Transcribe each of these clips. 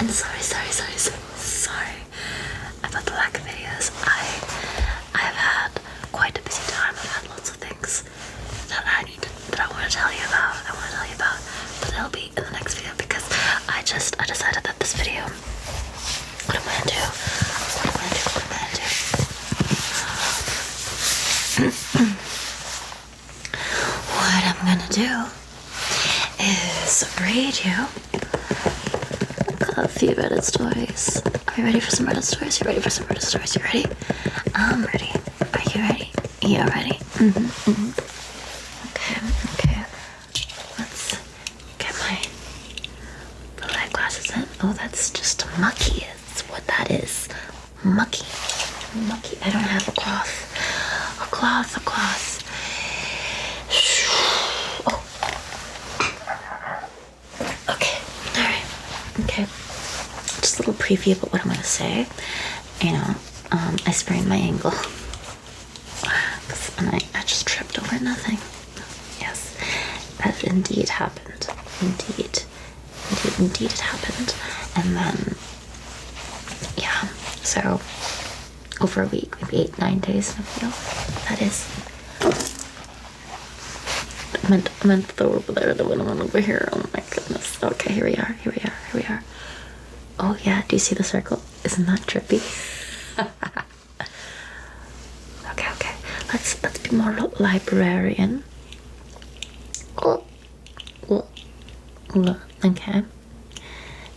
And sorry about the lack of videos. I've had quite a busy time. I've had lots of things that I want to tell you about. But they'll be in the next video because I decided that this video, what I'm gonna do is read you a few Reddit stories. Are you ready for some Reddit stories? You ready for some Reddit stories? You ready? I'm ready. Are you ready? You're ready. Okay. Let's get my blue light glasses in. Oh, that's just mucky. That's what that is. Mucky. I don't have a cloth. Oh. Okay. All right. Okay. Just a little preview about what I'm gonna say. I sprained my ankle. And I just tripped over nothing. Yes, that indeed happened. Indeed it happened. And then, yeah, so over a week, maybe 8-9 days, that is. I meant the door over there, the one over here. Oh my goodness. Okay, here we are. Oh yeah, do you see the circle? Isn't that trippy? Okay. Let's be more librarian. Okay.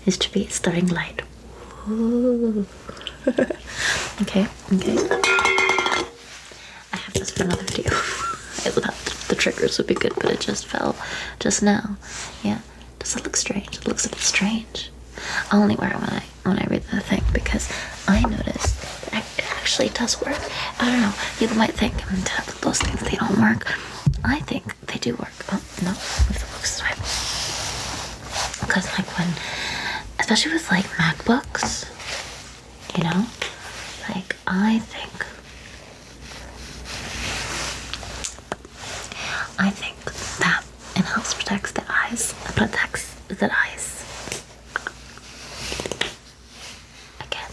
It's trippy. It's the ring light. Ooh. Okay. I have this for another video. I thought the triggers would be good, but it just fell just now. Yeah. Does it look strange? It looks a bit strange. I only wear it when I read the thing because I noticed that it actually does work. I don't know. You might think those things, they don't work. I think they do work. Oh, no. If it looks this way. Because especially with MacBooks, I think that it helps protect the eyes. Again.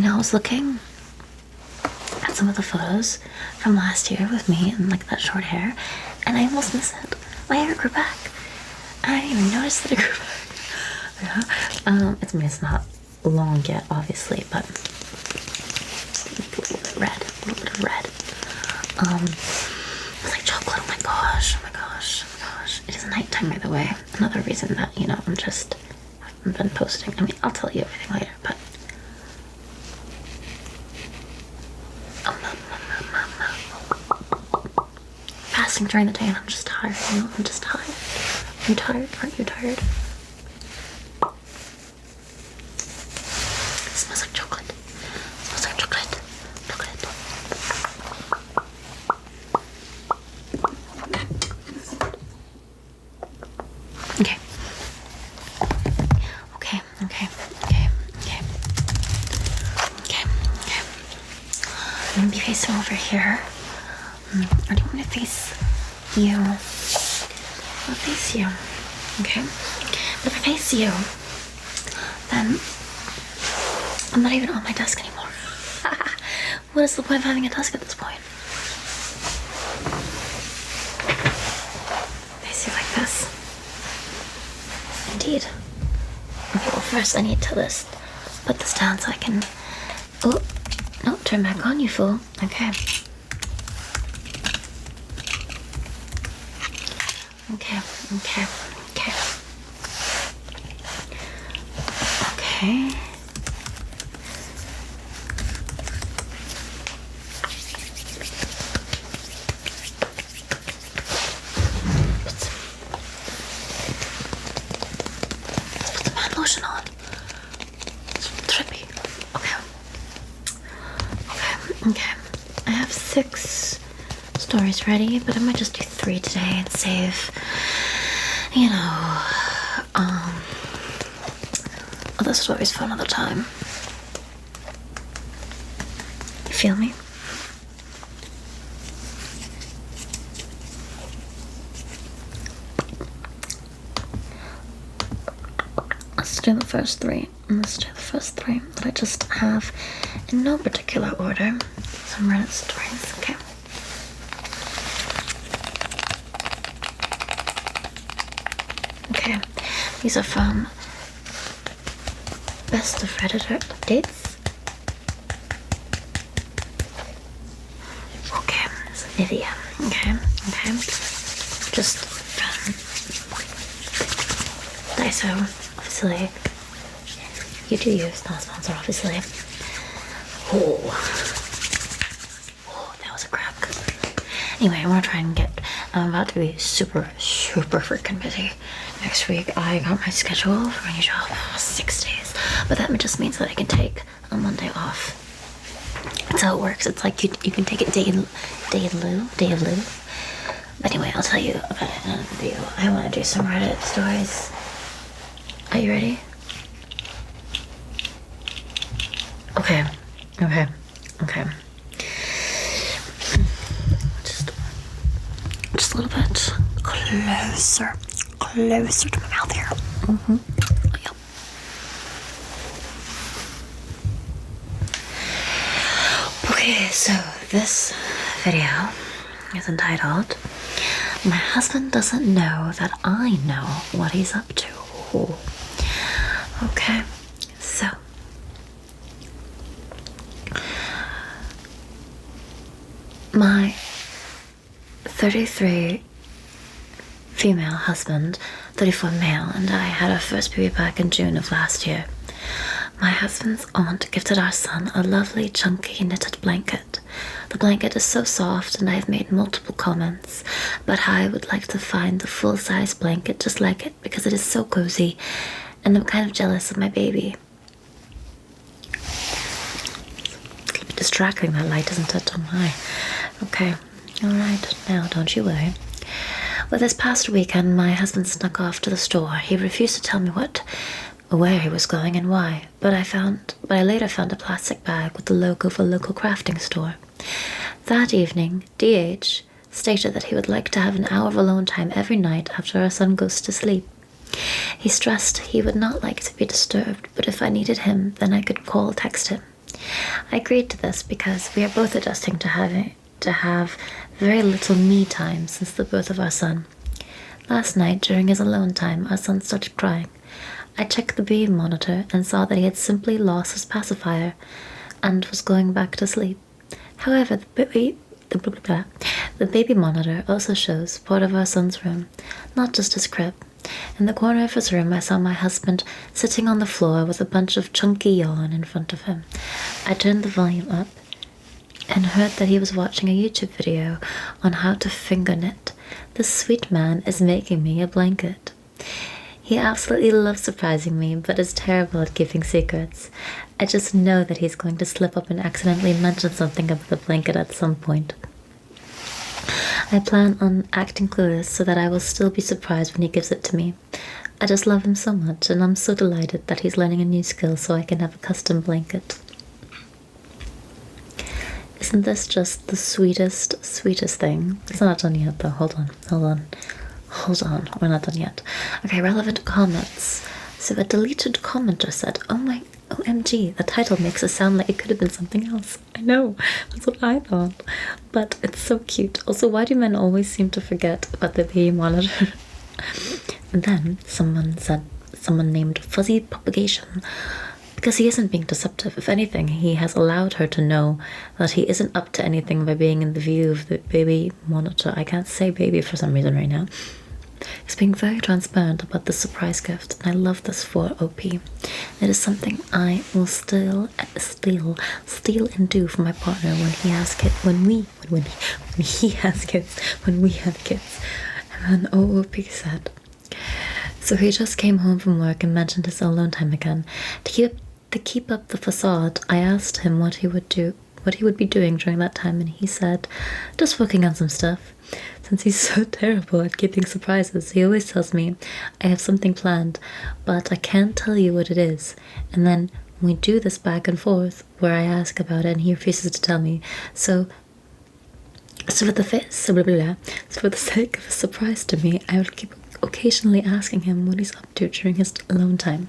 I was looking at some of the photos from last year with me and that short hair, and I almost missed it. My hair grew back. I didn't even notice that it grew back. It's not long yet, obviously, but a little bit of red. It's like chocolate. Oh my gosh. It is nighttime, by the way. Another reason that, haven't been posting. I mean, I'll tell you everything later, but fasting during the day and I'm just tired, I'm just tired. Are you tired? Aren't you tired? It smells like chocolate. I'm gonna be facing over here. Or do you want to face you? I'll face you. Okay? But if I face you, then I'm not even on my desk anymore. What is the point of having a desk at this point? Face you like this. Indeed. Okay, well first I need to just put this down so I can... Oh, no, turn back on, you fool. Okay. Let's put some hand lotion on. It's trippy. Okay. I have 6 stories ready, but I might just do 3 today and save, other stories for another time. You feel me? do the first three. That I just have in no particular order. Some Reddit stories, okay. Okay, these are from Best of Redditor Updates. Okay, it's Nivea. Okay. Just from Daiso, obviously. You do use, not a sponsor, obviously. Oh, that was a crack. Anyway, I'm gonna try and I'm about to be super freaking busy. Next week, I got my schedule for my new job, 6 days. But that just means that I can take a Monday off. That's how it works. It's like you can take a day in lieu. But anyway, I'll tell you about it in another video. I want to do some Reddit stories. Are you ready? Okay. Just a little bit closer to my mouth here. Yep. Okay, so this video is entitled "My Husband Doesn't Know That I Know What He's Up to." Okay, so my 33 female husband, 34 male, and I had our first baby back in June of last year. My husband's aunt gifted our son a lovely, chunky, knitted blanket. The blanket is so soft, and I have made multiple comments about how I would like to find the full-size blanket just like it because it is so cozy, and I'm kind of jealous of my baby. It's a bit distracting, that light, isn't it? Oh my. Okay. Alright, now don't you worry. Well, this past weekend, my husband snuck off to the store. He refused to tell me where he was going and why, but I later found a plastic bag with the logo of a local crafting store. That evening, DH stated that he would like to have an hour of alone time every night after our son goes to sleep. He stressed he would not like to be disturbed, but if I needed him, then I could text him. I agreed to this because we are both adjusting to have very little me time since the birth of our son. Last night, during his alone time, our son started crying. I checked the baby monitor and saw that he had simply lost his pacifier and was going back to sleep. However, the baby monitor also shows part of our son's room, not just his crib. In the corner of his room, I saw my husband sitting on the floor with a bunch of chunky yarn in front of him. I turned the volume up and heard that he was watching a YouTube video on how to finger knit. This sweet man is making me a blanket. He absolutely loves surprising me, but is terrible at keeping secrets. I just know that he's going to slip up and accidentally mention something about the blanket at some point. I plan on acting clueless so that I will still be surprised when he gives it to me. I just love him so much, and I'm so delighted that he's learning a new skill so I can have a custom blanket. Isn't this just the sweetest thing? It's not done yet, though. Hold on. We're not done yet. Okay, relevant comments. So a deleted commenter said, OMG, the title makes it sound like it could have been something else. I know, that's what I thought. But it's so cute. Also, why do men always seem to forget about the baby monitor? And then someone named Fuzzy Propagation, because he isn't being deceptive. If anything, he has allowed her to know that he isn't up to anything by being in the view of the baby monitor. I can't say baby for some reason right now. He's being very transparent about the surprise gift, and I love this for OP. It is something I will steal and do for my partner when he has kids. When we have kids. And then OOP said, so he just came home from work and mentioned his alone time again. To keep up the facade, I asked him what he would be doing during that time, and he said, just working on some stuff. Since he's so terrible at keeping surprises, he always tells me I have something planned, but I can't tell you what it is. And then we do this back and forth where I ask about it and he refuses to tell me. So for the sake of a surprise to me, I would keep occasionally asking him what he's up to during his alone time.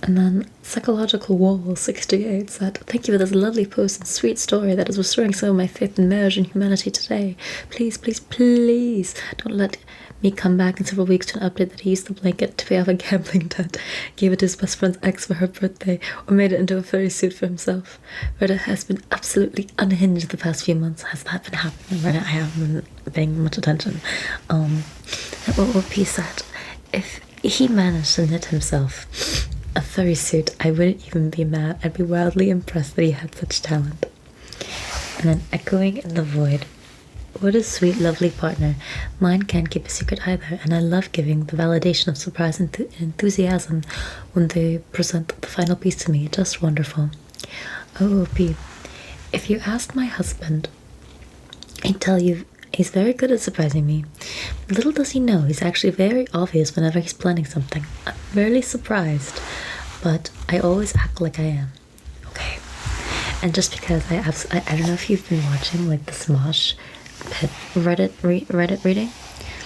And then Psychological Wall 68 said, "Thank you for this lovely post and sweet story that is restoring some of my faith in marriage and humanity today. Please, please, please don't let me come back in several weeks to an update that he used the blanket to pay off a gambling debt, gave it to his best friend's ex for her birthday, or made it into a furry suit for himself. Reddit has been absolutely unhinged the past few months." Has that been happening? Reddit, I haven't been paying much attention. What P said, if he managed to knit himself a furry suit, I wouldn't even be mad. I'd be wildly impressed that he had such talent. And then Echoing in the Void, what a sweet, lovely partner. Mine can't keep a secret either, and I love giving the validation of surprise and enthusiasm when they present the final piece to me. Just wonderful. OOP. If you asked my husband, he'd tell you he's very good at surprising me. Little does he know, he's actually very obvious whenever he's planning something. I'm rarely surprised, but I always act like I am. Okay. And just because I don't know if you've been watching like the Smosh pet Reddit reading,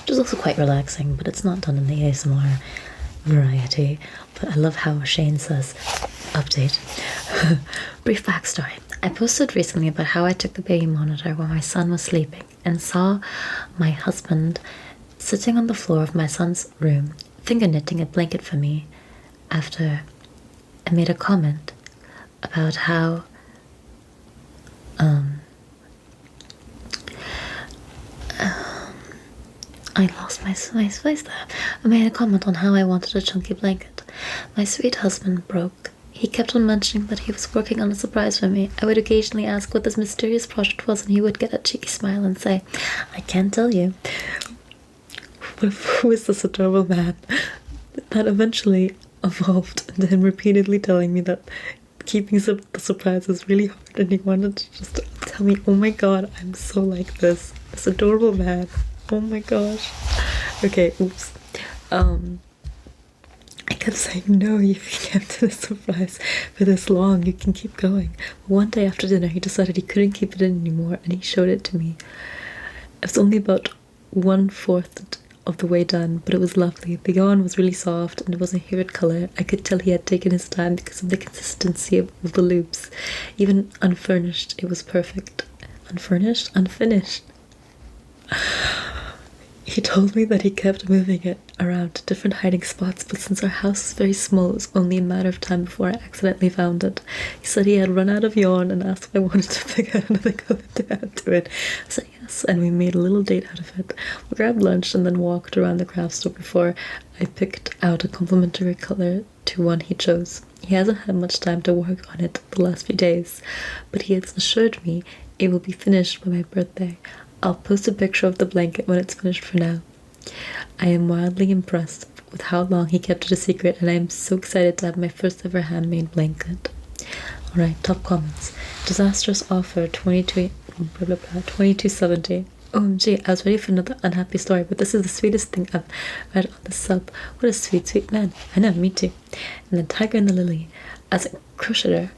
which is also quite relaxing, but it's not done in the ASMR variety. But I love how Shane says, update. Brief backstory. I posted recently about how I took the baby monitor while my son was sleeping and saw my husband sitting on the floor of my son's room, finger knitting a blanket for me, after I made a comment about how I lost my voice there. I made a comment on how I wanted a chunky blanket. My sweet husband broke. He kept on mentioning that he was working on a surprise for me. I would occasionally ask what this mysterious project was, and he would get a cheeky smile and say, "I can't tell you." But who is this adorable man? That eventually evolved into him repeatedly telling me that keeping the surprise is really hard, and he wanted to just tell me, "Oh my god, I'm so like this adorable man. Oh my gosh." Okay, oops. I kept saying, "No, you've kept it a surprise for this long, you can keep going." But one day after dinner, he decided he couldn't keep it in anymore, and he showed it to me. It was only about 1/4 of the way done, but it was lovely. The yarn was really soft, and it was a favorite color. I could tell he had taken his time because of the consistency of the loops. Even unfurnished, it was perfect. Unfurnished? Unfinished. He told me that he kept moving it around to different hiding spots, but since our house is very small, it was only a matter of time before I accidentally found it. He said he had run out of yarn and asked if I wanted to pick out another color to add to it. I said yes, and we made a little date out of it. We grabbed lunch and then walked around the craft store before I picked out a complementary color to one he chose. He hasn't had much time to work on it the last few days, but he has assured me it will be finished by my birthday. I'll post a picture of the blanket when it's finished for now. I am wildly impressed with how long he kept it a secret, and I am so excited to have my first ever handmade blanket. Alright, top comments. Disastrous offer 2270. OMG, I was ready for another unhappy story, but this is the sweetest thing I've read on the sub. What a sweet, sweet man. I know, me too. And then Tiger and the Lily. As a crocheter,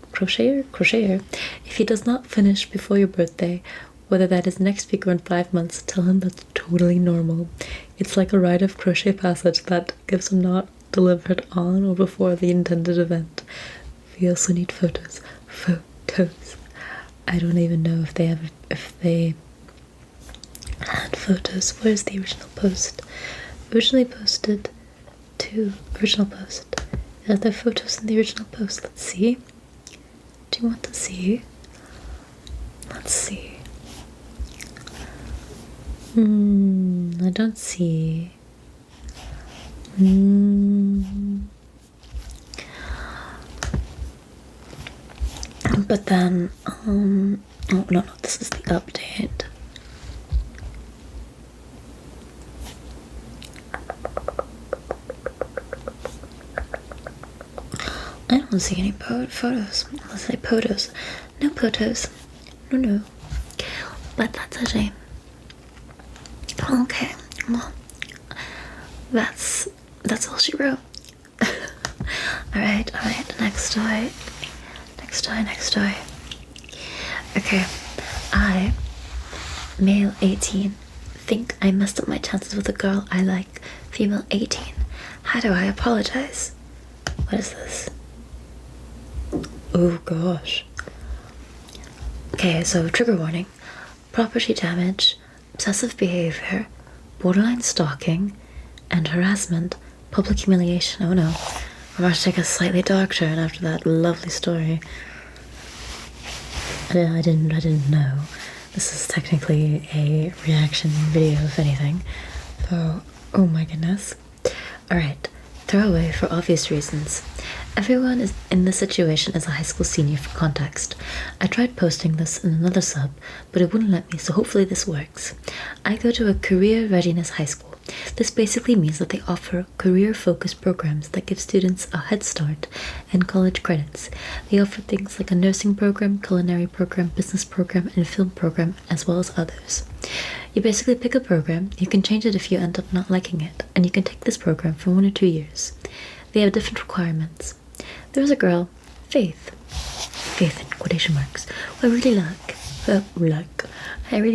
if he does not finish before your birthday, whether that is next week or in 5 months, tell him that's totally normal. It's like a rite of crochet passage that gives him not delivered on or before the intended event. We also need photos. Photos. I don't even know if they had photos. Where's the original post? Originally posted to original post. Are there photos in the original post? Let's see. Do you want to see? Let's see. I don't see. But then, oh no, this is the update. I don't see any photos. Let's say photos. No photos. No. But that's a shame. Okay, well, that's all she wrote. Alright, next story. Okay, I, male 18, think I messed up my chances with a girl I like, female 18. How do I apologize? What is this? Oh gosh. Okay, so trigger warning: property damage, obsessive behavior, borderline stalking, and harassment, public humiliation. Oh no. I'm about to take a slightly dark turn after that lovely story. I didn't know. This is technically a reaction video, if anything. So, oh my goodness. Alright, throwaway for obvious reasons. Everyone is in this situation as a high school senior for context. I tried posting this in another sub, but it wouldn't let me, so hopefully this works. I go to a career readiness high school. This basically means that they offer career-focused programs that give students a head start and college credits. They offer things like a nursing program, culinary program, business program, and film program, as well as others. You basically pick a program, you can change it if you end up not liking it, and you can take this program for 1 or 2 years. They have different requirements. There was a girl, Faith in quotation marks, who I really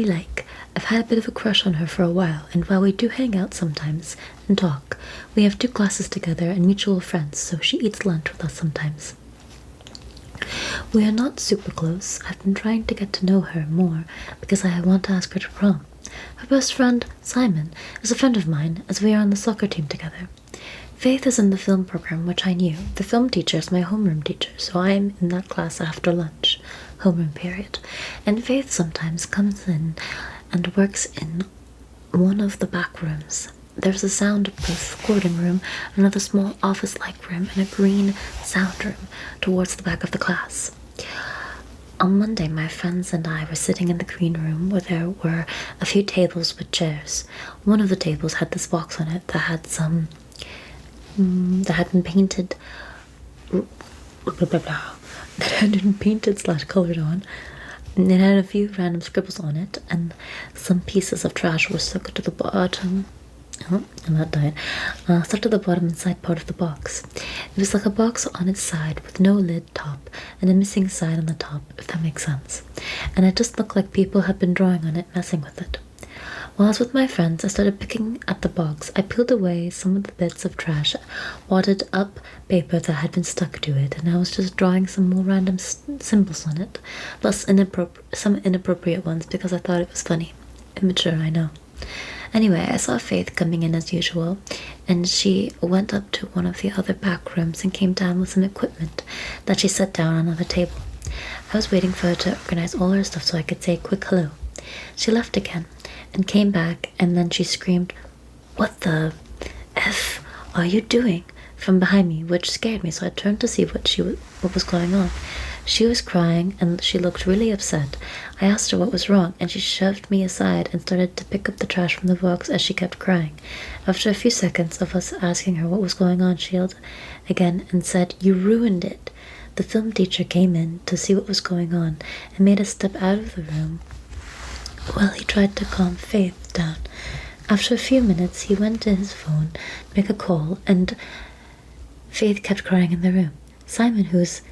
like. I've had a bit of a crush on her for a while, and while we do hang out sometimes and talk, we have 2 classes together and mutual friends, so she eats lunch with us sometimes. We are not super close. I've been trying to get to know her more because I want to ask her to prom. Her best friend, Simon, is a friend of mine, as we are on the soccer team together. Faith is in the film program, which I knew. The film teacher is my homeroom teacher, so I am in that class after lunch, homeroom period. And Faith sometimes comes in and works in one of the back rooms. There's a soundproof recording room, another small office-like room, and a green sound room towards the back of the class. On Monday, my friends and I were sitting in the green room where there were a few tables with chairs. One of the tables had this box on it that had that had been painted / colored on. And it had a few random scribbles on it, and some pieces of trash were stuck to the bottom. Oh, and that died. Stuck to the bottom and side part of the box. It was like a box on its side with no lid top and a missing side on the top, if that makes sense. And it just looked like people had been drawing on it, messing with it. While I was with my friends, I started picking at the box. I peeled away some of the bits of trash, wadded up paper that had been stuck to it, and I was just drawing some more random symbols on it, plus some inappropriate ones because I thought it was funny. Immature, I know. Anyway, I saw Faith coming in as usual, and she went up to one of the other back rooms and came down with some equipment that she set down on another table. I was waiting for her to organize all her stuff so I could say a quick hello. She left again and came back, and then she screamed, "What the F are you doing?" from behind me, which scared me, so I turned to see what was going on. She was crying, and she looked really upset. I asked her what was wrong, and she shoved me aside and started to pick up the trash from the box as she kept crying. After a few seconds of us asking her what was going on, she yelled again and said, "You ruined it." The film teacher came in to see what was going on and made us step out of the room while he tried to calm Faith down. After a few minutes, he went to his phone to make a call, and Faith kept crying in the room. Simon, who's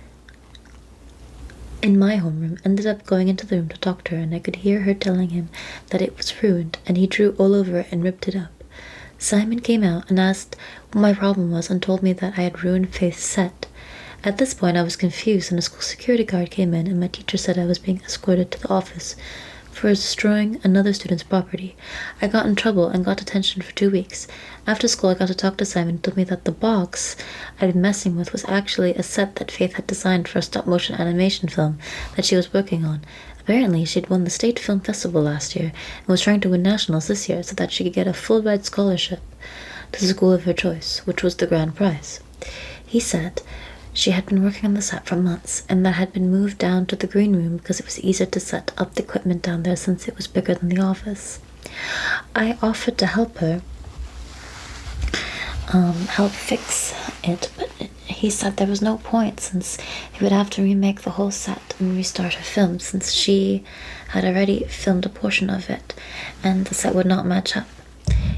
in my homeroom, ended up going into the room to talk to her, and I could hear her telling him that it was ruined, and he drew all over it and ripped it up. Simon came out and asked what my problem was and told me that I had ruined Faith's set. At this point, I was confused, and a school security guard came in, and my teacher said I was being escorted to the office for destroying another student's property. I got in trouble and got detention for 2 weeks. After school, I got to talk to Simon and told me that the box I'd been messing with was actually a set that Faith had designed for a stop-motion animation film that she was working on. Apparently, she'd won the State Film Festival last year and was trying to win nationals this year so that she could get a full-ride scholarship to the school of her choice, which was the grand prize. He said she had been working on the set for months, and that had been moved down to the green room because it was easier to set up the equipment down there since it was bigger than the office. I offered to help her help fix it, but he said there was no point since he would have to remake the whole set and restart her film since she had already filmed a portion of it and the set would not match up.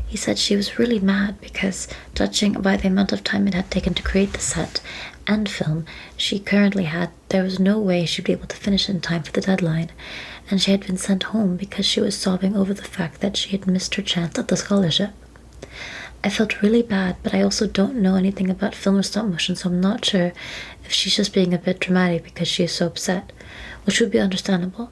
He said she was really mad because, judging by the amount of time it had taken to create the set and film she currently had, there was no way she'd be able to finish in time for the deadline, and she had been sent home because she was sobbing over the fact that she had missed her chance at the scholarship. I felt really bad, but I also don't know anything about film or stop motion, so I'm not sure if she's just being a bit dramatic because she is so upset, which would be understandable.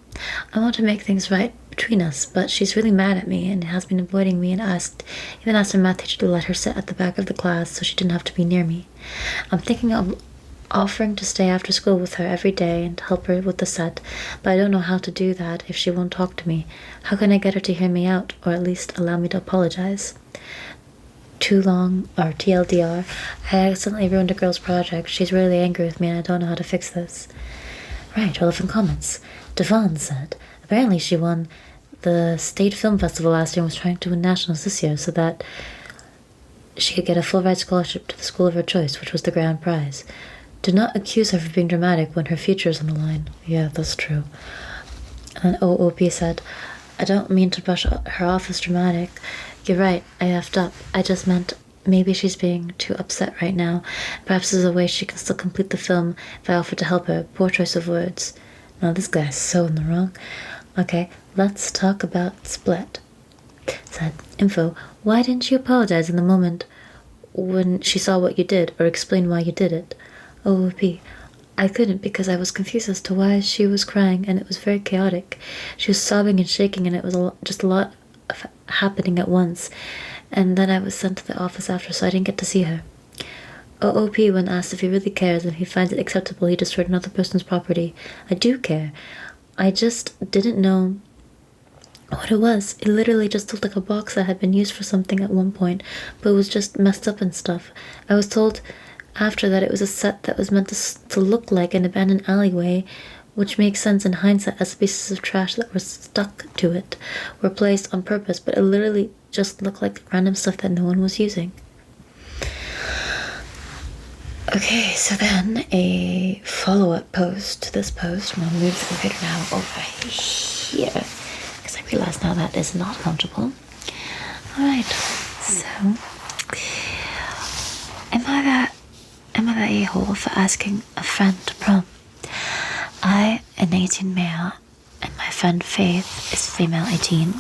I want to make things right between us, but she's really mad at me and has been avoiding me and even asked her math teacher to let her sit at the back of the class so she didn't have to be near me. I'm thinking of offering to stay after school with her every day and help her with the set, but I don't know how to do that if she won't talk to me. How can I get her to hear me out, or at least allow me to apologize? Too long, or TLDR, I accidentally ruined a girl's project. She's really angry with me and I don't know how to fix this. Right, relevant comments. Devon said, apparently she won the State Film Festival last year and was trying to win nationals this year so that she could get a full-ride scholarship to the school of her choice, which was the grand prize. Do not accuse her of being dramatic when her future is on the line. Yeah, that's true. And OOP said, I don't mean to brush her off as dramatic. You're right, I effed up. I just meant maybe she's being too upset right now. Perhaps there's a way she can still complete the film if I offer to help her. Poor choice of words. Now this guy's so in the wrong. Okay, let's talk about Split. Said, info, why didn't you apologize in the moment when she saw what you did, or explain why you did it? OOP, I couldn't because I was confused as to why she was crying, and it was very chaotic. She was sobbing and shaking, and it was just a lot of happening at once. And then I was sent to the office after, so I didn't get to see her. OOP, when asked if he really cares and if he finds it acceptable he destroyed another person's property. I do care. I just didn't know what it was. It literally just looked like a box that had been used for something at one point, but it was just messed up and stuff. I was told after that it was a set that was meant to look like an abandoned alleyway, which makes sense in hindsight as pieces of trash that were stuck to it were placed on purpose, but it literally just looked like random stuff that no one was using. Okay, so then a follow-up post to this post. I'm going to move the computer now over here because I realize now that is not comfortable. Alright, so am I that a-hole for asking a friend to prom? I, an 18 male, and my friend Faith is female 18.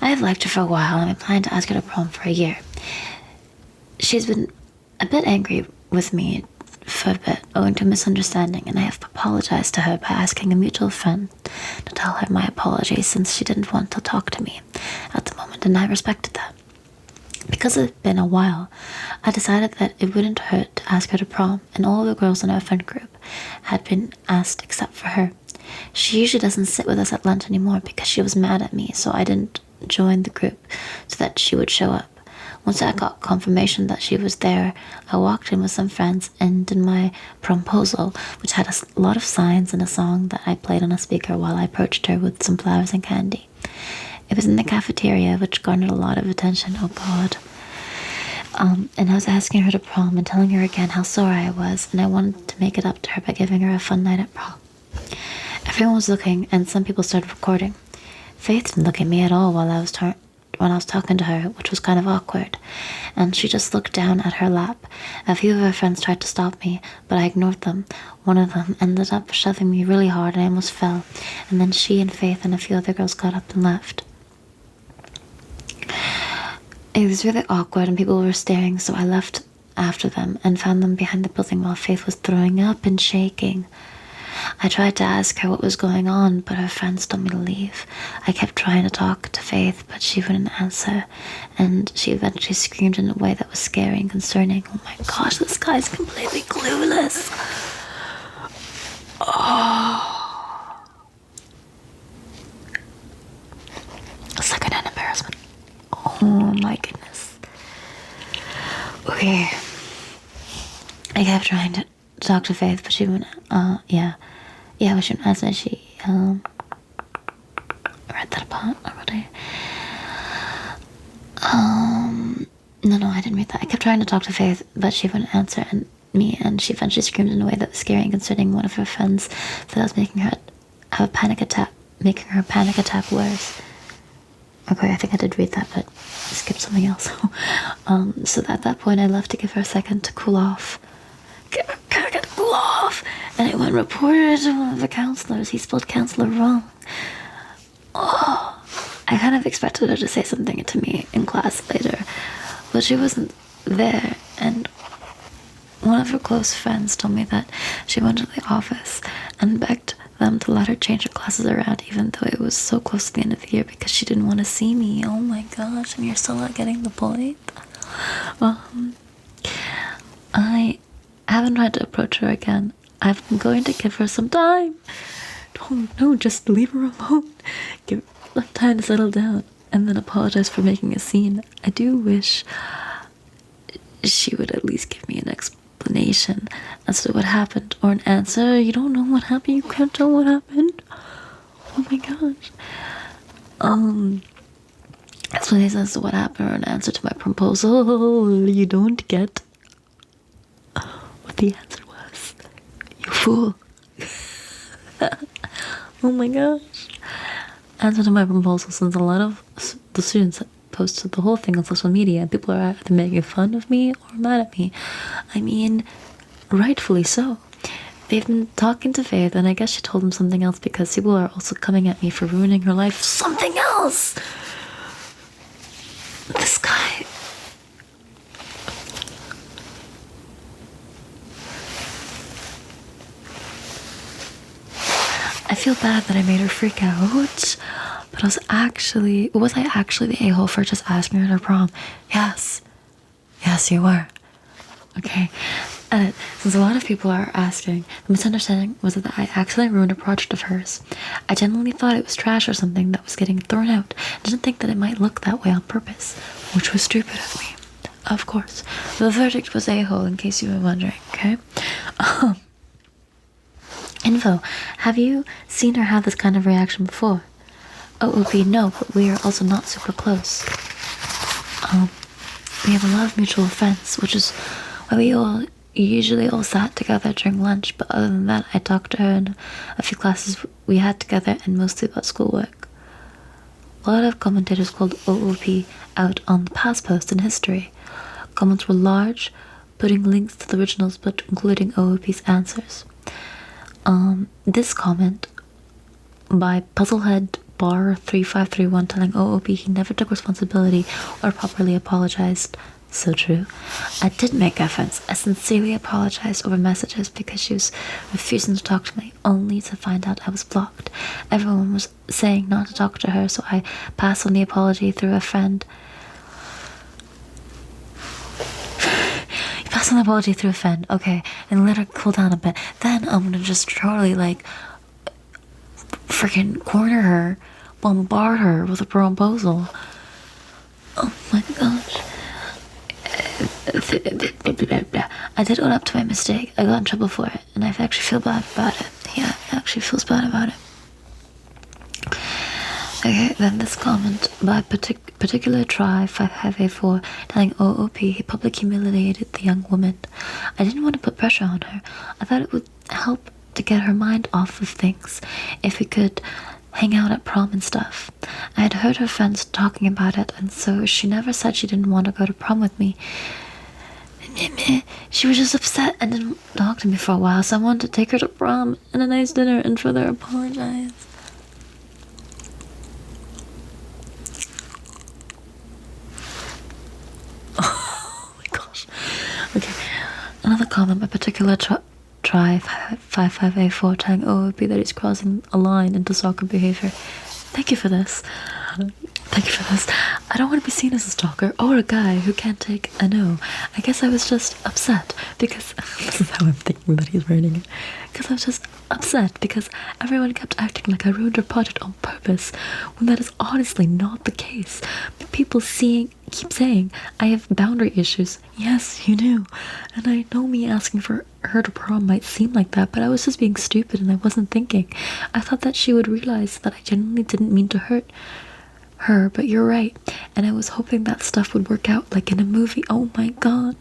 I have liked her for a while and I plan to ask her to prom for a year. She's been a bit angry with me for a bit owing to misunderstanding, and I have apologized to her by asking a mutual friend to tell her my apologies since she didn't want to talk to me at the moment, and I respected that. Because it had been a while, I decided that it wouldn't hurt to ask her to prom, and all the girls in our friend group had been asked except for her. She usually doesn't sit with us at lunch anymore because she was mad at me, so I didn't join the group so that she would show up. Once I got confirmation that she was there, I walked in with some friends and did my promposal, which had a lot of signs and a song that I played on a speaker while I approached her with some flowers and candy. It was in the cafeteria, which garnered a lot of attention, oh god. And I was asking her to prom and telling her again how sorry I was, and I wanted to make it up to her by giving her a fun night at prom. Everyone was looking, and some people started recording. Faith didn't look at me at all when I was talking to her, which was kind of awkward, and she just looked down at her lap. A few of her friends tried to stop me, but I ignored them. One of them ended up shoving me really hard and I almost fell, and then she and Faith and a few other girls got up and left. It was really awkward and people were staring, so I left after them and found them behind the building while Faith was throwing up and shaking. I tried to ask her what was going on, but her friends told me to leave. I kept trying to talk to Faith, but she wouldn't answer, and she eventually screamed in a way that was scary and concerning. Oh my gosh, this guy's completely clueless. Oh. Second-hand embarrassment. Oh my goodness. Okay. I kept trying to talk to Faith, but she wouldn't, we shouldn't answer. She, read that part already. No, I didn't read that. I kept trying to talk to Faith, but she wouldn't answer and she eventually screamed in a way that was scary and concerning. One of her friends said I was making her have a panic attack, making her panic attack worse. Okay, I think I did read that, but I skipped something else. So at that point, I left to give her a second to cool off. Get to cool off! And it went reported to one of the counselors. He spelled counselor wrong. Oh, I kind of expected her to say something to me in class later. but she wasn't there, and one of her close friends told me that she went to the office and begged them to let her change her classes around, even though it was so close to the end of the year, because she didn't want to see me. Oh my gosh, and you're still not getting the point? I haven't tried to approach her again. I've been going to give her some time. No, just leave her alone. Give her some time to settle down, and then apologize for making a scene. I do wish she would at least give me an explanation as to what happened, or an answer. You don't know what happened? You can't tell what happened? Oh my gosh. Explanation as to what happened, or an answer to my proposal. You don't get what the answer was. You fool. Oh my gosh. Answer to my proposal, since a lot of the students posted the whole thing on social media, and people are either making fun of me or mad at me. I mean, rightfully so. They've been talking to Faith, and I guess she told them something else, because people are also coming at me for ruining her life. Something else! This guy... I feel bad that I made her freak out, but was I actually the a-hole for just asking her to prom? Yes, you were. Okay, edit. Since a lot of people are asking, the misunderstanding was that I accidentally ruined a project of hers. I genuinely thought it was trash or something that was getting thrown out. I didn't think that it might look that way on purpose, which was stupid of me. Of course, the verdict was a-hole, in case you were wondering, okay? Info. Have you seen her have this kind of reaction before? OOP, no, but we are also not super close. We have a lot of mutual friends, which is why we usually all sat together during lunch, but other than that, I talked to her in a few classes we had together, and mostly about schoolwork. A lot of commentators called OOP out on the past post in history. Comments were large, putting links to the originals, but including OOP's answers. This comment by Puzzlehead Bar 3531 telling OOP he never took responsibility or properly apologized. So true. I did make efforts. I sincerely apologized over messages because she was refusing to talk to me, only to find out I was blocked. Everyone was saying not to talk to her, so I passed on the apology through a friend. Pass on the apology through a friend, okay, and let her cool down a bit. Then I'm gonna just totally, like, freaking corner her, bombard her with a proposal. Oh my gosh. I did own up to my mistake. I got in trouble for it, and I actually feel bad about it. Yeah, I actually feels bad about it. Okay, then this comment by particular try 5584 telling OOP he publicly humiliated the young woman. I didn't want to put pressure on her. I thought it would help to get her mind off of things if we could hang out at prom and stuff. I had heard her friends talking about it, and so she never said she didn't want to go to prom with me. She was just upset and didn't talk to me for a while, so I wanted to take her to prom and a nice dinner and further apologize. Okay, another comment by particular try 5584 telling OOP that he's crossing a line into stalker behavior. Thank you for this. I don't want to be seen as a stalker or a guy who can't take a no. I guess I was just upset because this is how I'm thinking that he's writing it. Because I was just upset because everyone kept acting like I ruined her project on purpose, when that is honestly not the case. But people keep saying I have boundary issues. Yes, you do. And I know me asking for her to prom might seem like that, but I was just being stupid and I wasn't thinking. I thought that she would realize that I genuinely didn't mean to hurt her, but you're right, and I was hoping that stuff would work out like in a movie. Oh my god.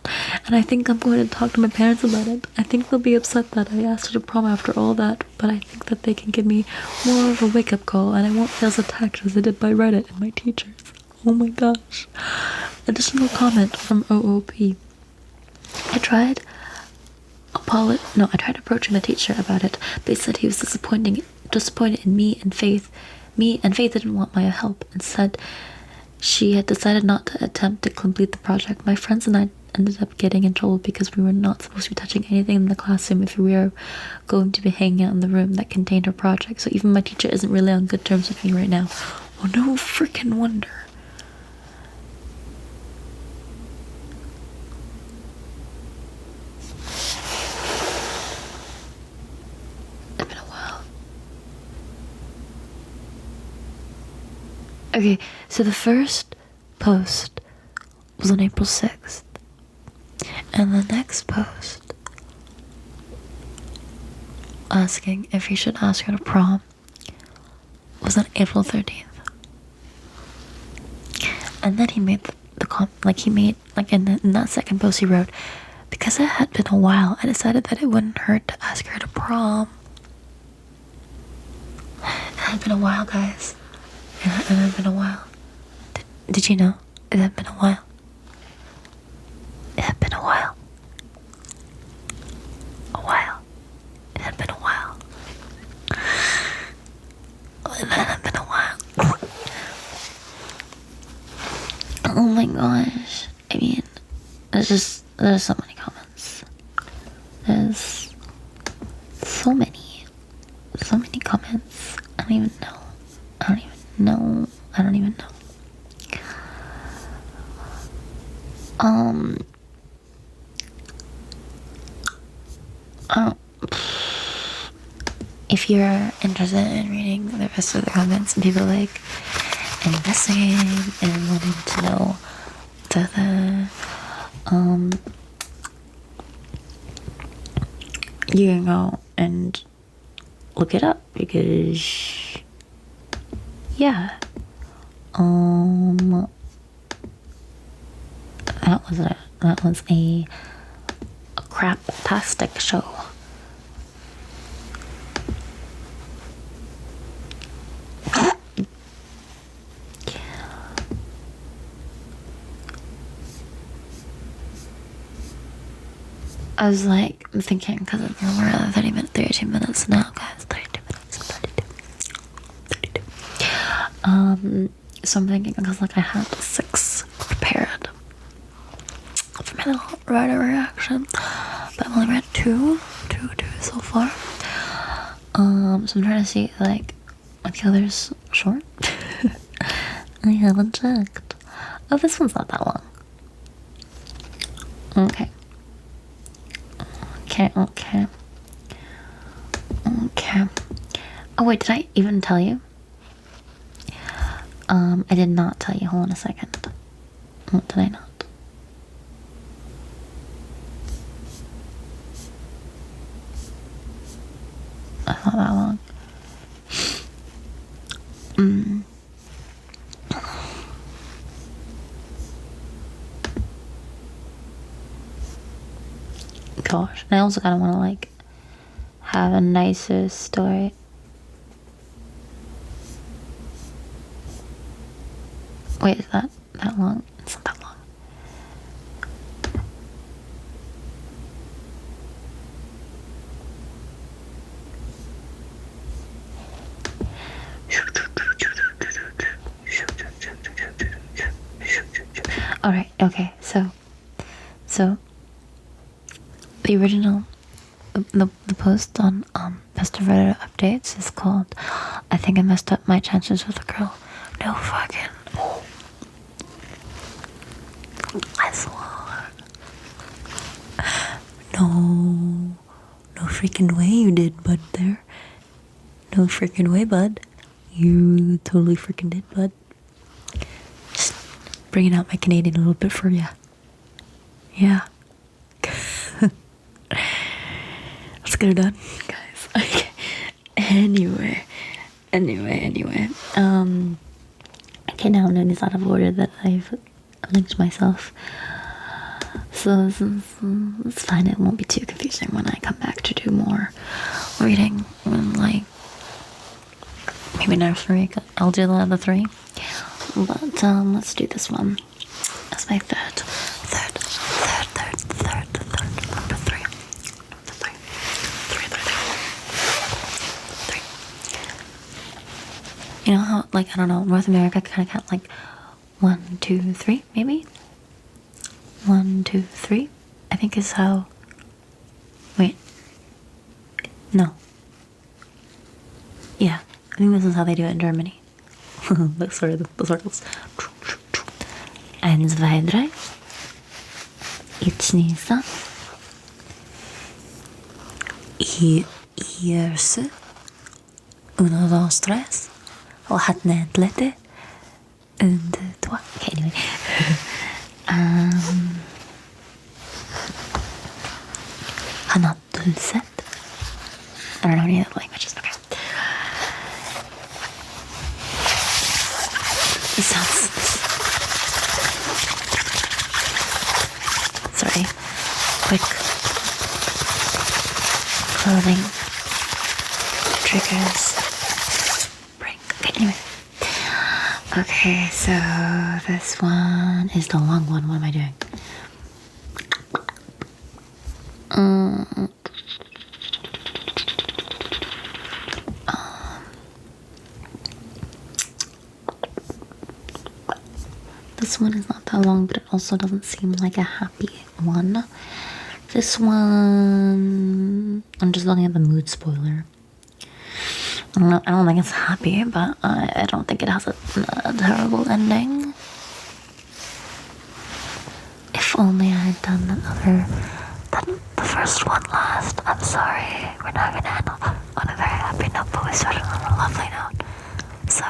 And I think I'm going to talk to my parents about it. I think they'll be upset that I asked her to prom after all that, but I think that they can give me more of a wake-up call, and I won't feel as attacked as I did by Reddit and my teachers. Oh my gosh. Additional comment from OOP. I tried approaching the teacher about it, but he said he was disappointed in me and Faith. Me and Faith didn't want my help and said she had decided not to attempt to complete the project. My friends and I ended up getting in trouble because we were not supposed to be touching anything in the classroom if we were going to be hanging out in the room that contained her project. So even my teacher isn't really on good terms with me right now. Well, no freaking wonder. It's been a while. Okay, so the first post was on April 6th. And the next post asking if he should ask her to prom was on April 13th. And then he made in that second post he wrote, because it had been a while, I decided that it wouldn't hurt to ask her to prom. It had been a while, guys. It had been a while. Did you know? It had been a while. It had been a while. A while. It had been a while. It had been a while. Oh my gosh. I mean, there's so many comments. There's so many comments. I don't even know. If you're interested in reading the rest of the comments, and people like investigating and wanting to know you can go and look it up because yeah, that was a crap-tastic show. I was like thinking, because we're at 32 minutes now, guys. 32 minutes. So I'm thinking, because like I had 6 prepared for my little writer reaction, but I've only read two so far. So I'm trying to see like are the others short? I haven't checked. Oh, this one's not that long. Okay. Oh wait, did I even tell you? I did not tell you. Hold on a second. What did I not? That's not that long. Gosh, and I also kind of want to like have a nicer story. Wait, is that long? It's not that long. All right. Okay. So the original, the post on Bachelorette updates is called "I think I messed up my chances with a girl." No fucking. I swear. No freaking way you did, bud. There. No freaking way, bud. You totally freaking did, bud. Just bringing out my Canadian a little bit for ya. Yeah. Let's get it done, guys. Okay. Anyway. Okay, now notice out of order that I've linked myself. So it's fine. It won't be too confusing when I come back to do more reading. Like maybe next week I'll do the other 3. But let's do this one. That's my third. Number 3. You know how, like, I don't know, North America kind of got like 1, 2, 3, maybe? 1, 2, 3, I think is how. Wait. No. Yeah, I think this is how they do it in Germany. Sorry, the circles. 1, 2, 3. 1, 2, 3. Ears. 1, 2, 3. وحطنا 3 and 2. Okay, anyway. 하나, 둘, 셋. I don't know any other languages. Okay. This sounds. Sorry. Quick clothing triggers. Break. Okay, anyway. Okay, so this one is the long one. What am I doing? This one is not that long, but it also doesn't seem like a happy one. This one, I'm just looking at the mood spoiler. I don't think it's happy, but I don't think it has a terrible ending. If only I had done the first one last. I'm sorry, we're not gonna end on a very happy note, but we started on a lovely note. So,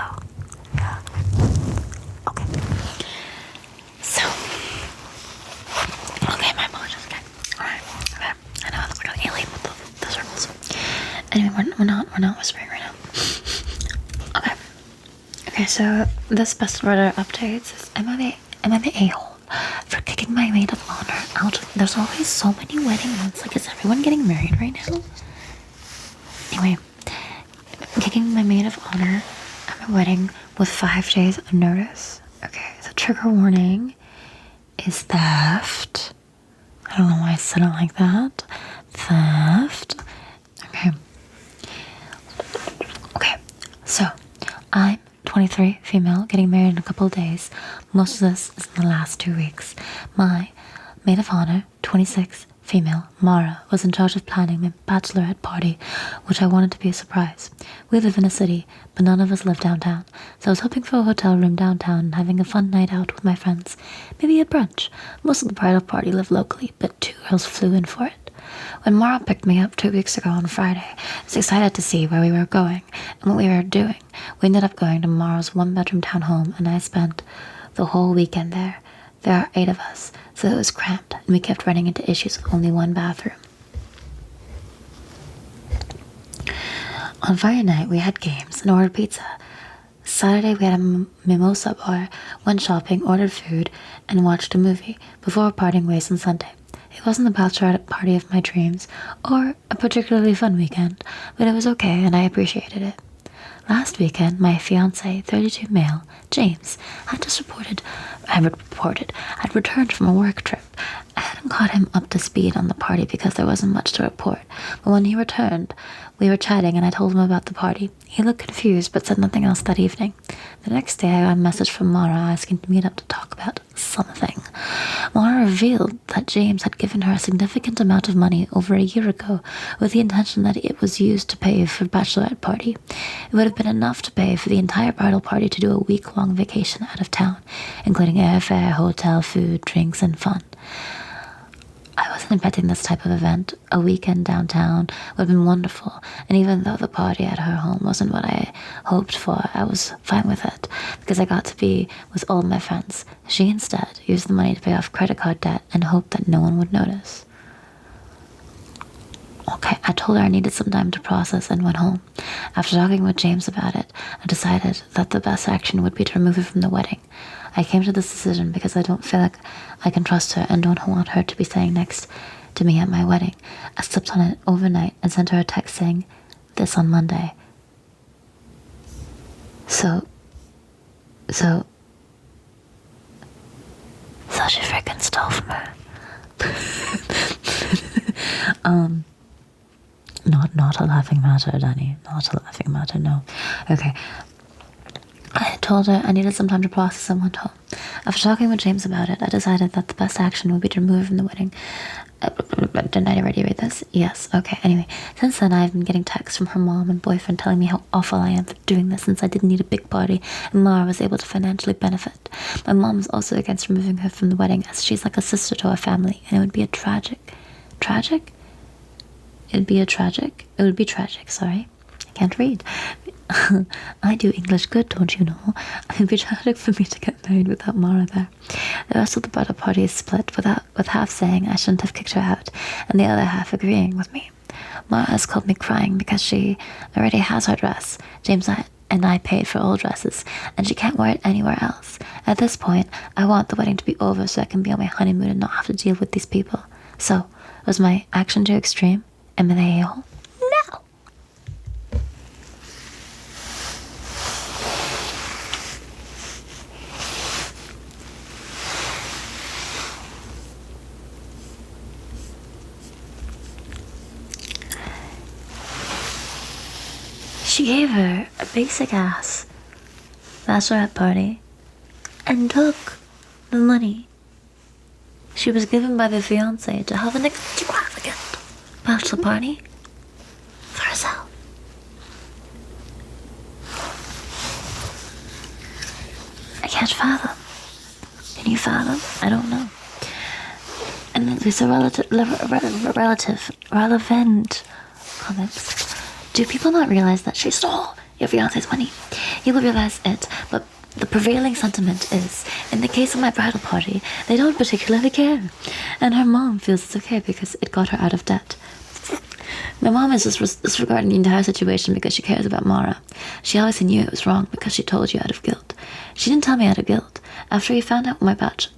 yeah. Okay. So, okay, my apologies. Okay, alright. Okay. I know it's like an alien with the circles. Anyway, we're not whispering right now. Okay. Okay, so this Bachelorette updates is am I the a-hole for kicking my maid of honor out? There's always so many wedding ones. Like, is everyone getting married right now? Anyway, kicking my maid of honor at my wedding with 5 days of notice. Okay, so trigger warning is theft. I don't know why I said it like that. Theft. Okay. Okay, so I'm 23, female, getting married in a couple of days. Most of this is in the last 2 weeks. My maid of honor, 26, female, Mara, was in charge of planning my bachelorette party, which I wanted to be a surprise. We live in a city, but none of us live downtown, so I was hoping for a hotel room downtown and having a fun night out with my friends. Maybe a brunch. Most of the bridal party live locally, but 2 girls flew in for it. When Mara picked me up 2 weeks ago on Friday, I was excited to see where we were going and what we were doing. We ended up going to Mara's 1-bedroom townhome, and I spent the whole weekend there. There are 8 of us, so it was cramped, and we kept running into issues with only 1 bathroom. On Friday night, we had games and ordered pizza. Saturday, we had a mimosa bar, went shopping, ordered food, and watched a movie before parting ways on Sunday. It wasn't the bachelorette party of my dreams, or a particularly fun weekend, but it was okay and I appreciated it. Last weekend, my fiancé, 32 male, James, had returned from a work trip. I hadn't caught him up to speed on the party because there wasn't much to report, but when he returned, we were chatting and I told him about the party. He looked confused but said nothing else that evening. The next day, I got a message from Mara asking to meet up to talk about something. Mara revealed that James had given her a significant amount of money over a year ago with the intention that it was used to pay for a bachelorette party. It would have been enough to pay for the entire bridal party to do a week-long vacation out of town, including airfare, hotel, food, drinks, and fun. I wasn't expecting this type of event. A weekend downtown would have been wonderful, and even though the party at her home wasn't what I hoped for, I was fine with it, because I got to be with all my friends. She instead used the money to pay off credit card debt and hoped that no one would notice. Okay, I told her I needed some time to process and went home. After talking with James about it, I decided that the best action would be to remove her from the wedding. I came to this decision because I don't feel like I can trust her and don't want her to be staying next to me at my wedding. I slept on it overnight and sent her a text saying this on Monday. So she freaking stole from her. Not a laughing matter, Danny. Not a laughing matter, no. Okay. I told her I needed some time to process and went home. After talking with James about it, I decided that the best action would be to remove her from the wedding. Didn't I already read this? Yes, okay. Anyway, since then I've been getting texts from her mom and boyfriend telling me how awful I am for doing this since I didn't need a big party and Mara was able to financially benefit. My mom is also against removing her from the wedding as she's like a sister to our family and it would be a tragic. Tragic? It would be tragic, sorry. I can't read. I do English good, don't you know? It would be tragic for me to get married without Mara there. The rest of the bridal party is split, with half saying I shouldn't have kicked her out, and the other half agreeing with me. Mara has called me crying because she already has her dress. James and I paid for all dresses, and she can't wear it anywhere else. At this point, I want the wedding to be over so I can be on my honeymoon and not have to deal with these people. So, was my action too extreme? Am I the a-hole? No! She gave her a basic ass bachelorette party and took the money she was given by the fiancé to have an extravagant bachelor party for herself. I can't fathom. Can you fathom? I don't know. And then there's a relevant comments. Do people not realize that she stole your fiance's money? You will realize it, but the prevailing sentiment is, in the case of my bridal party, they don't particularly care. And her mom feels it's okay because it got her out of debt. My mom is disregarding the entire situation because she cares about Mara. She obviously knew it was wrong because she told you out of guilt. She didn't tell me out of guilt. After he found out what my bachelor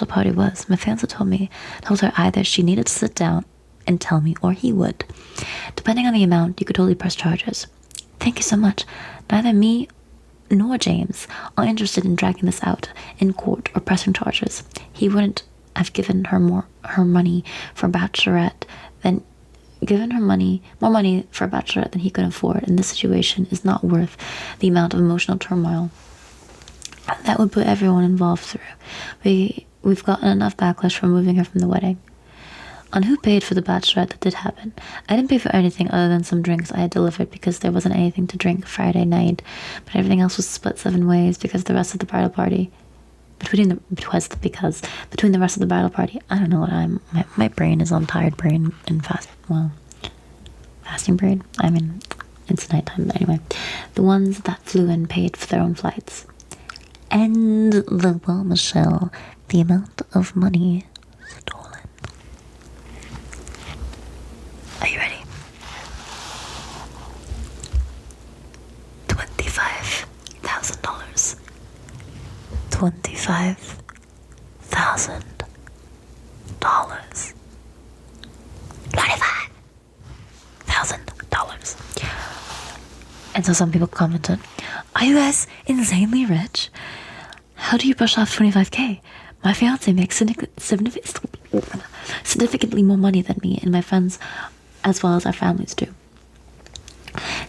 party was, my fiancé told her either she needed to sit down and tell me, or he would. Depending on the amount, you could totally press charges. Thank you so much. Neither me nor James are interested in dragging this out in court or pressing charges. He wouldn't have given her more money for Bachelorette than he could afford, and this situation is not worth the amount of emotional turmoil that would put everyone involved through. We've gotten enough backlash from moving her from the wedding. On who paid for the Bachelorette that did happen. I didn't pay for anything other than some drinks I had delivered because there wasn't anything to drink Friday night, but everything else was split 7 ways because the rest of the bridal party. Between the rest of the bridal party, I don't know what my brain is on tired brain and fasting brain. I mean, it's nighttime, but anyway. The ones that flew in paid for their own flights. And the bombshell, the amount of money stolen. Are you ready? $25,000. $25,000. $25,000. And so some people commented, are you guys insanely rich? How do you brush off 25K? My fiance makes significantly more money than me and my friends, as well as our families do.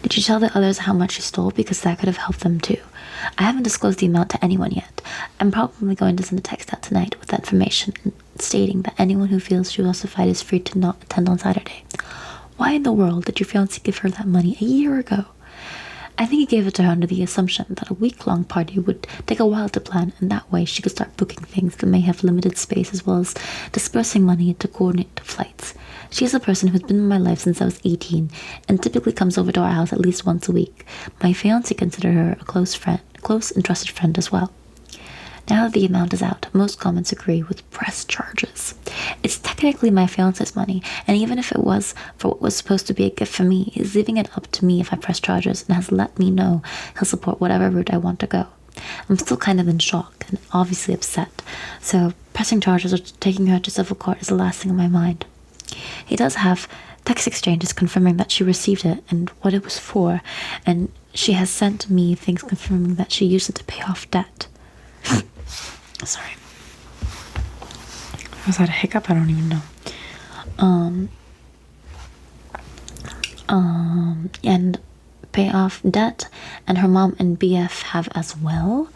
Did you tell the others how much you stole? Because that could have helped them too. I haven't disclosed the amount to anyone yet. I'm probably going to send a text out tonight with that information stating that anyone who feels justified is free to not attend on Saturday. Why in the world did your fiance give her that money a year ago? I think he gave it to her under the assumption that a week-long party would take a while to plan, and that way she could start booking things that may have limited space as well as dispersing money to coordinate flights. She is a person who's been in my life since I was 18 and typically comes over to our house at least once a week. My fiancé considered her a close and trusted friend as well. Now that the amount is out, most comments agree with press charges. It's technically my fiancé's money, and even if it was for what was supposed to be a gift for me, he's leaving it up to me if I press charges and has let me know he'll support whatever route I want to go. I'm still kind of in shock and obviously upset, so pressing charges or taking her to civil court is the last thing on my mind. He does have text exchanges confirming that she received it and what it was for, and she has sent me things confirming that she used it to pay off debt. Sorry. Was that a hiccup? I don't even know. And pay off debt, and her mom and BF have as well.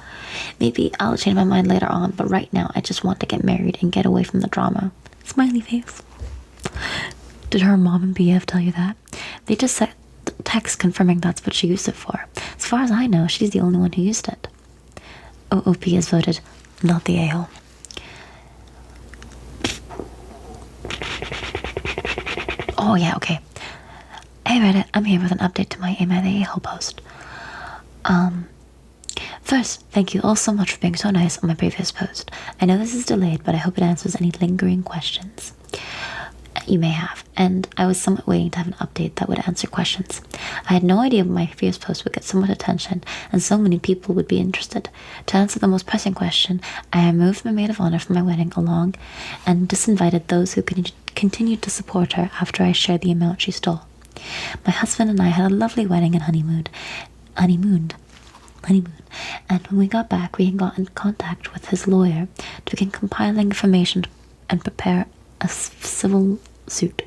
Maybe I'll change my mind later on, but right now I just want to get married and get away from the drama. Smiley face. Did her mom and BF tell you that? They just sent text confirming that's what she used it for. As far as I know, she's the only one who used it. OOP has voted not the a-hole. Oh yeah, okay. Hey Reddit, I'm here with an update to my Am I the A-hole post. First, thank you all so much for being so nice on my previous post. I know this is delayed, but I hope it answers any lingering questions you may have, and I was somewhat waiting to have an update that would answer questions. I had no idea my previous post would get so much attention and so many people would be interested. To answer the most pressing question, I removed my maid of honor from my wedding along and disinvited those who continued to support her after I shared the amount she stole. My husband and I had a lovely wedding and honeymoon. And when we got back, we got in contact with his lawyer to begin compiling information and prepare a civil suit.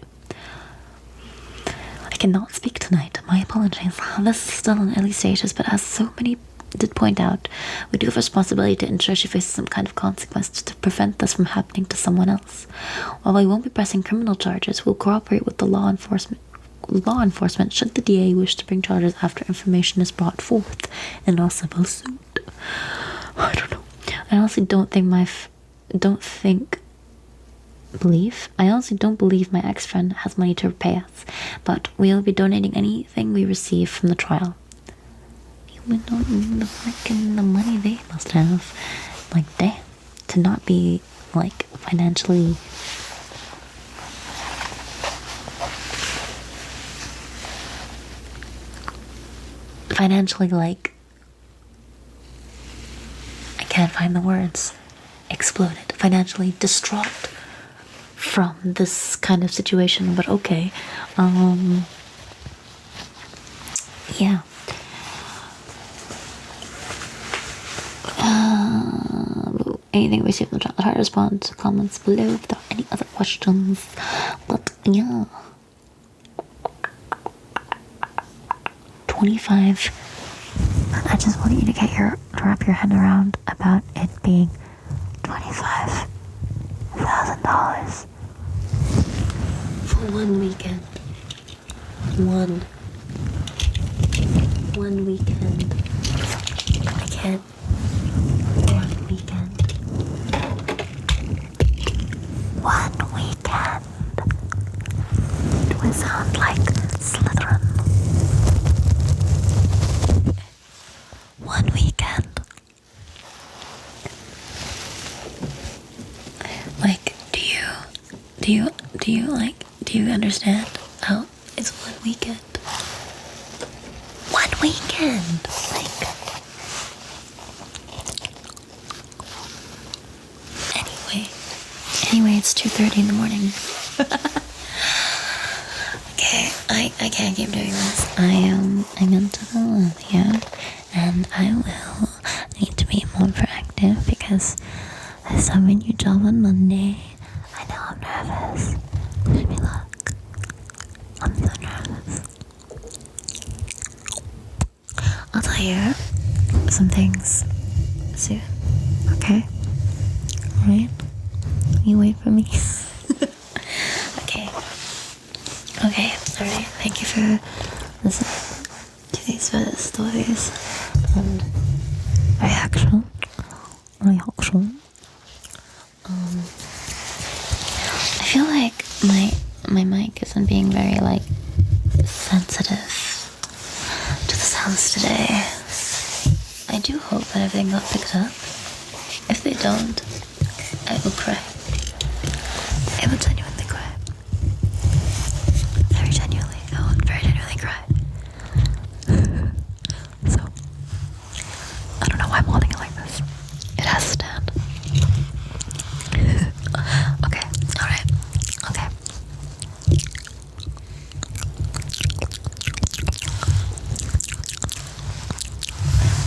I cannot speak tonight. My apologies. This is still in early stages, but as so many did point out, we do have a responsibility to ensure she faces some kind of consequence to prevent this from happening to someone else. While we won't be pressing criminal charges, we'll cooperate with the law enforcement should the DA wish to bring charges after information is brought forth in our civil suit. I don't know. I honestly don't believe my ex-friend has money to repay us, but we'll be donating anything we receive from the trial. We don't need the money they must have. Like, damn. To not be, like, financially like, I can't find the words, exploded, financially distraught from this kind of situation, but okay. Yeah. Anything received from the child, respond to comments below if there are any other questions, but yeah. 25. I just want you to wrap your head around about it being $25,000 for one weekend. One weekend. I can't. One weekend. Do I sound like Slytherin? One weekend. Like, do you understand how it's one weekend? One weekend! Like, anyway, it's 2:30 in the morning. Okay, I can't keep doing this. I'm into the love here, and I will need to be more proactive because I have a new job on Monday. I know I'm nervous. Wish me luck. I'm so nervous. I'll tell you some things soon, okay? Alright? You wait for me. Okay, alright. Thank you for listening to these stories and reaction. I feel like my mic isn't being very, like, sensitive to the sounds today. I do hope that everything got picked up. If they don't, I will cry. I will genuinely cry. Very genuinely. I will very genuinely cry. So, I don't know why I'm holding it like this. It has to stand. Okay, alright. Okay.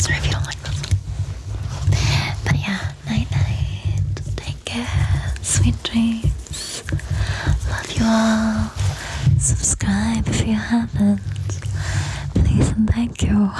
Sorry if you don't like this. But yeah, night. Take care. Sweet dreams. Love you all. Subscribe if you haven't. Please and thank you.